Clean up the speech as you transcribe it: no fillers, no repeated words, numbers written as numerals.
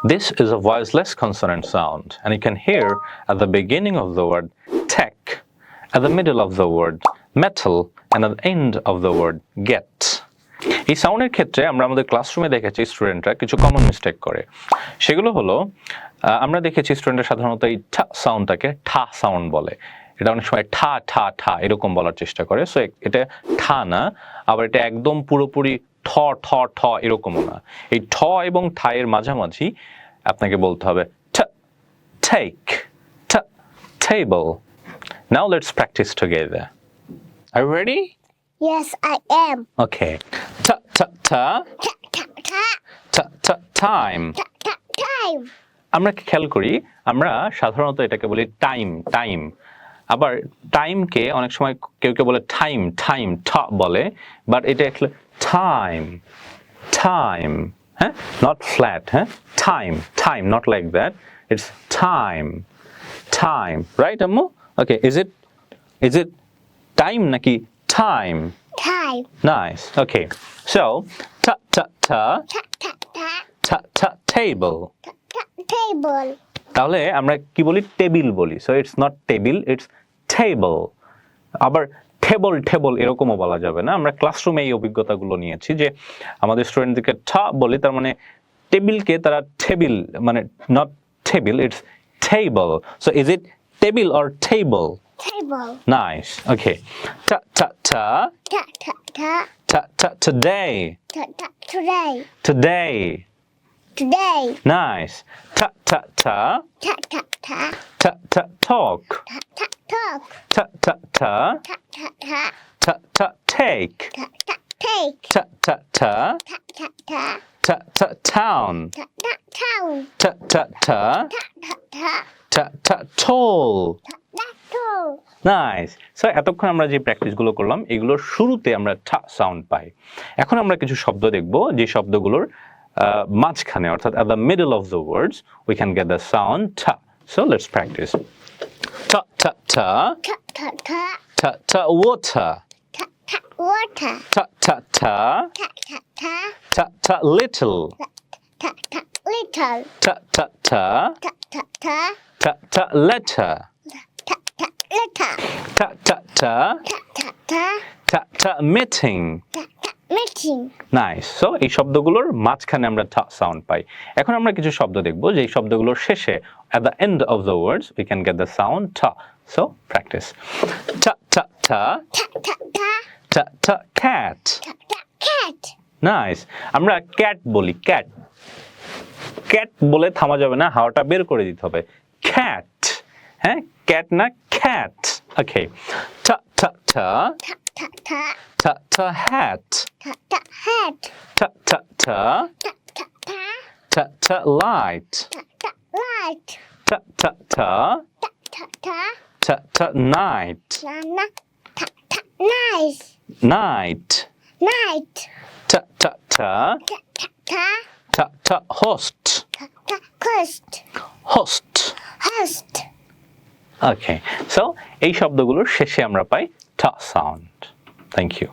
This is a voiceless consonant sound, and you can hear at the beginning of the word tech, at the middle of the word metal, and at the end of the word get. এই সাউন্ডের ক্ষেত্রে আমরা আমাদের ক্লাসরুমে দেখেছি স্টুডেন্টরা কিছু common mistake করে। সেগুলো হলো আমরা দেখেছি স্টুডেন্টরা সাধারণত এই ঠা সাউন্ডটাকে ঠা সাউন্ড বলে। এটা অনেক সময় ঠা ঠা ঠা এরকম বলার চেষ্টা করে। সো এটা ঠা না, আবার এটা একদম পুরোপুরি ঠ ঠ ঠ এরকমও না। এই ঠ এবং ঠা এর মাঝামাঝি আপনাকে বলতে হবে take, table. Now let's practice together. Are you ready? Yes, I am. Okay. Ta ta ta. Ta ta ta. Ta ta time. Ta ta time. আমরা কি খেয়াল করি আমরা সাধারণত এটাকে বলি টাইম টাইম, আবার টাইমকে অনেক সময় কেউ কেউ বলে টাইম টাইম ঠ বলে, বাট এটা অ্যাকচুয়ালি টাইম টাইম, হ্যাঁ, নট ফ্ল্যাট, হ্যাঁ, time time, not like that, it's time time, right আম্মু? ওকে, ইজ ইট টাইম নাকি time? Time. Nice. Okay. So ta ta ta Ta ta ta. ta ta table. Ta ta table. তাহলে আমরা কি বলি? Table বলি। So it's not table, it's table. আবার table table এরকমও বলা যাবে না। আমরা ক্লাসরুমে এই অভিজ্ঞতাগুলো নিয়েছি যে আমাদের স্টুডেন্টদেরকে ঠা বলি, তার মানে টেবিলকে তারা টেবিল মানে not table, it's table. So is it table or table? Table. Nice. Okay. Ta ta ta Ta ta ta. ta ta today. Ta ta today. Today. Today. Nice. Ta ta ta Ta ta ta. ta ta talk. Ta ta talk. Ta ta ta Ta ta ta. ta ta take. Ta ta take. Ta ta ta Ta ta ta. ta ta town. Ta ta town. Ta ta ta Ta ta ta. ta ta tall. Ta ta tall. Nice. So এতক্ষণ আমরা যে প্র্যাকটিসগুলো করলাম এগুলোর শুরুতে আমরা ঠা sound পাই। এখন আমরা কিছু শব্দ দেখব যে শব্দগুলোর মাঝখানে, অর্থাৎ at the middle of the words we can get the sound ঠা। So let's practice. Ta ta ta Ta ta ta. ta ta water. Ta ta water. Ta ta ta Ta ta ta. ta ta little. Ta ta little. Ta ta ta Ta ta ta. ta ta letter. Ta ta letter. Ta ta ta Ta ta ta. ta ta meeting. Ta ta meeting. Nice. So এই শব্দগুলোর মাঝখানে আমরা ঠা sound পাই। এখন আমরা কিছু শব্দ দেখব যে শব্দগুলোর শেষে at the end of the words we can get the sound ঠা। So practice. Ta ta ta Ta ta ta. ta ta cat. Ta ta cat. Nice. আমরা ক্যাট বলি, ক্যাট ক্যাট বলে থামা যাবে না, হাওয়াটা বের করে দিতে হবে। ক্যাট, হ্যাঁ, ক্যাট না cat. Okay. Ta ta ta Ta ta ta. ta ta hat. Ta ta hat. Ta ta ta Ta ta ta. ta ta light. Ta ta light. Ta ta ta Ta ta ta. ta ta night. Na na. Ta ta nice. Night. Night. Ta ta ta Ta ta ta. ta ta host. Ta ta coast. Host. Host. Okay. So এই শব্দগুলোর শেষে আমরা পাই ঠা sound. Thank you.